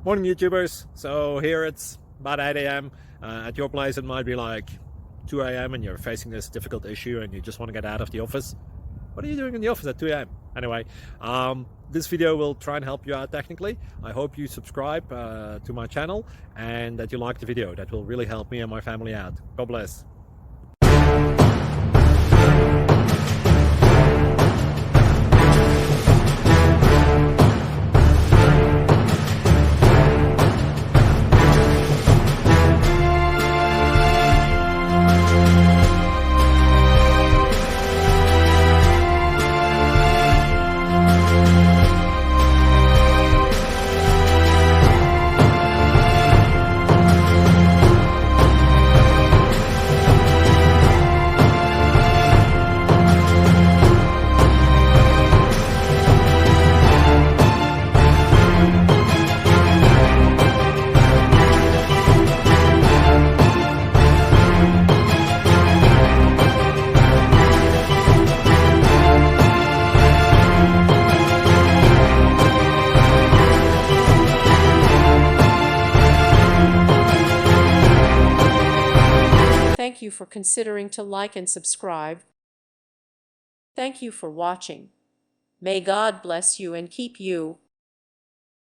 Morning YouTubers. So here it's about 8 a.m. At your place it might be like 2 a.m. and you're facing this difficult issue and you just want to get out of the office. What are you doing in the office at 2 a.m.? Anyway, this video will try and help you out technically. I hope you subscribe to my channel and that you like the video. That will really help me and my family out. God bless. Thank you for considering to like and subscribe. Thank you for watching. May God bless you and keep you.